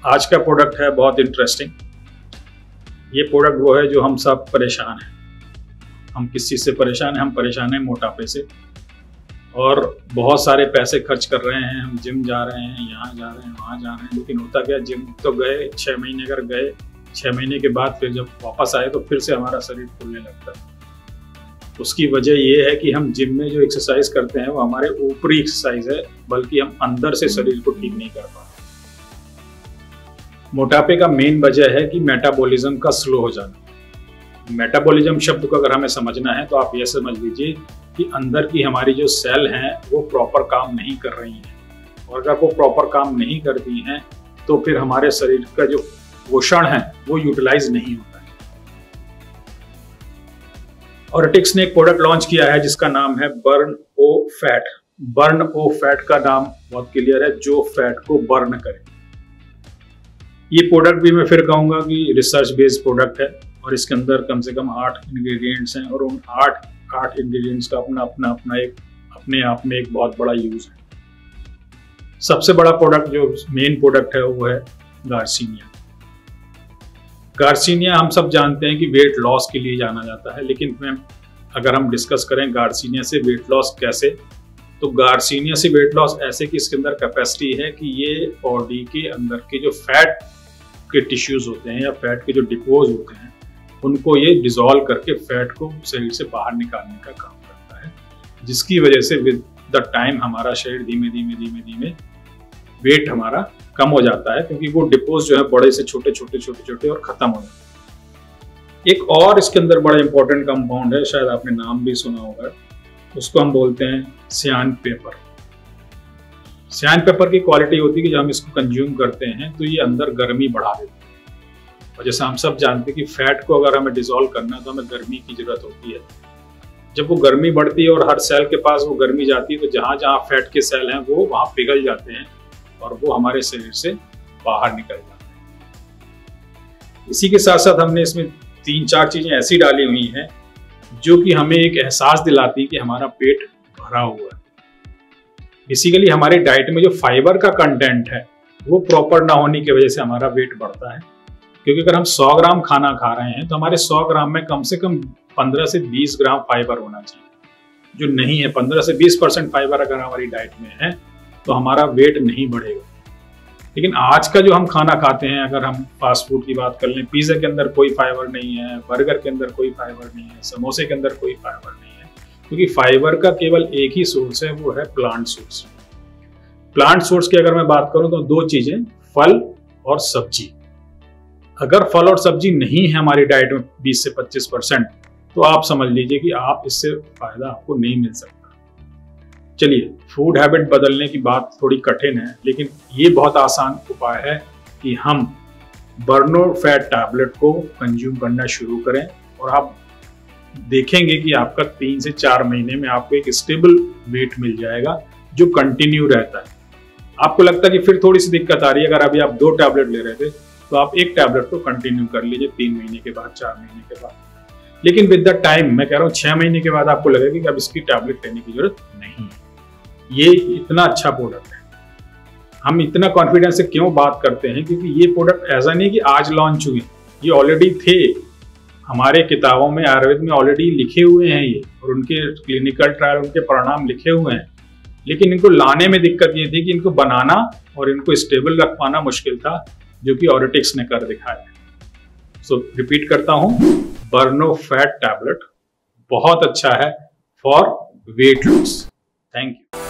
आज का प्रोडक्ट है बहुत इंटरेस्टिंग। ये प्रोडक्ट वो है जो हम सब परेशान हैं। हम किस चीज़ से परेशान हैं? हम परेशान हैं मोटापे से, और बहुत सारे पैसे खर्च कर रहे हैं। हम जिम जा रहे हैं, यहाँ जा रहे हैं, वहाँ जा रहे हैं, लेकिन होता क्या, जिम तो गए 6 महीने अगर गए, 6 महीने के बाद फिर जब वापस आए तो फिर से हमारा शरीर फूलने लगता है। उसकी वजह ये है कि हम जिम में जो एक्सरसाइज करते हैं वो हमारे ऊपरी एक्सरसाइज है, बल्कि हम अंदर से शरीर को ठीक नहीं कर पाते। मोटापे का मेन वजह है कि मेटाबॉलिज्म का स्लो हो जाना। मेटाबॉलिज्म शब्द को अगर हमें समझना है तो आप ये समझ लीजिए कि अंदर की हमारी जो सेल हैं वो प्रॉपर काम नहीं कर रही हैं, और अगर वो प्रॉपर काम नहीं करती हैं तो फिर हमारे शरीर का जो पोषण है वो यूटिलाइज नहीं होता है। ऑर्टिक्स ने एक प्रोडक्ट लॉन्च किया है जिसका नाम है बर्न ओ फैट। बर्न ओ फैट का नाम बहुत क्लियर है, जो फैट को बर्न करे। ये प्रोडक्ट भी मैं फिर कहूंगा कि रिसर्च बेस्ड प्रोडक्ट है, और इसके अंदर कम से कम 8 इंग्रेडिएंट्स हैं, और उन 8 इंग्रेडिएंट्स का अपने आप में एक बहुत बड़ा यूज है। सबसे बड़ा प्रोडक्ट जो मेन प्रोडक्ट है वो है गार्सिनिया। गार्सिनिया हम सब जानते हैं कि वेट लॉस के लिए जाना जाता है, लेकिन अगर हम डिस्कस करें गार्सिनिया से वेट लॉस कैसे, तो गार्सिनिया से वेट लॉस ऐसे कि इसके अंदर कैपेसिटी है कि ये बॉडी के अंदर के जो फैट के टिश्यूज होते हैं या फैट के जो डिपोज होते हैं उनको ये डिसॉल्व करके फैट को शरीर से बाहर निकालने का काम करता है, जिसकी वजह से विद द टाइम हमारा शरीर धीमे धीमे वेट हमारा कम हो जाता है, क्योंकि वो डिपोज जो है बड़े से छोटे और खत्म हो जाते हैं। एक और इसके अंदर बड़ा इंपॉर्टेंट कंपाउंड है, शायद आपने नाम भी सुना होगा, उसको हम बोलते हैं सियान पेपर। सियान पेपर की क्वालिटी होती है कि जब हम इसको कंज्यूम करते हैं तो ये अंदर गर्मी बढ़ा देती है, और जैसा हम सब जानते हैं कि फैट को अगर हमें डिसॉल्व करना है तो हमें गर्मी की जरूरत होती है। जब वो गर्मी बढ़ती है और हर सेल के पास वो गर्मी जाती है तो जहाँ जहाँ फैट के सेल हैं वो वहाँ पिघल जाते हैं और वो हमारे शरीर से बाहर निकल जाते हैं। इसी के साथ साथ हमने इसमें 3-4 चीजें ऐसी डाली हुई हैं जो कि हमें एक एहसास दिलाती है कि हमारा पेट भरा हुआ है। बेसिकली हमारे डाइट में जो फाइबर का कंटेंट है वो प्रॉपर ना होने की वजह से हमारा वेट बढ़ता है, क्योंकि अगर हम 100 ग्राम खाना खा रहे हैं तो हमारे 100 ग्राम में कम से कम 15 से 20 ग्राम फाइबर होना चाहिए, जो नहीं है। 15 से 20% फाइबर अगर हमारी डाइट में है तो हमारा वेट नहीं बढ़ेगा। लेकिन आज का जो हम खाना खाते हैं, अगर हम फास्ट फूड की बात कर लें, पिज्जा के अंदर कोई फाइबर नहीं है, बर्गर के अंदर कोई फाइबर नहीं है, समोसे के अंदर कोई फाइबर नहीं है, क्योंकि फाइबर का केवल एक ही सोर्स है, वो है प्लांट सोर्स। प्लांट सोर्स की अगर मैं बात करूं तो 2 चीजें, फल और सब्जी। अगर फल और सब्जी नहीं है हमारी डाइट में 20 से 25%, तो आप समझ लीजिए कि आप इससे फायदा आपको नहीं मिल सकता। चलिए, फूड हैबिट बदलने की बात थोड़ी कठिन है, लेकिन ये बहुत आसान उपाय है कि हम बर्नो फैट टैबलेट को कंज्यूम करना शुरू करें, और आप देखेंगे कि आपका 3 से 4 महीने में आपको एक स्टेबल वेट मिल जाएगा जो कंटिन्यू रहता है। आपको लगता है कि फिर थोड़ी सी दिक्कत आ रही है, अगर अभी आप 2 टैबलेट ले रहे थे तो आप 1 टैबलेट को कंटिन्यू कर लीजिए 3 महीने के बाद, 4 महीने के बाद। लेकिन विद द टाइम, मैं कह रहा हूँ 6 महीने के बाद आपको लगेगा कि अब इसकी टैबलेट लेने की जरूरत नहीं है। ये इतना अच्छा प्रोडक्ट है। हम इतना कॉन्फिडेंस से क्यों बात करते हैं, क्योंकि ये प्रोडक्ट ऐसा नहीं कि आज लॉन्च हुए, ये ऑलरेडी थे हमारे किताबों में, आयुर्वेद में ऑलरेडी लिखे हुए हैं ये, और उनके क्लिनिकल ट्रायल, उनके परिणाम लिखे हुए हैं। लेकिन इनको लाने में दिक्कत ये थी कि इनको बनाना और इनको स्टेबल रख पाना मुश्किल था, जो कि ऑर्टिक्स ने कर दिखाया। सो रिपीट करता हूं, बर्नो फैट टैबलेट बहुत अच्छा है for weight loss. Thank you.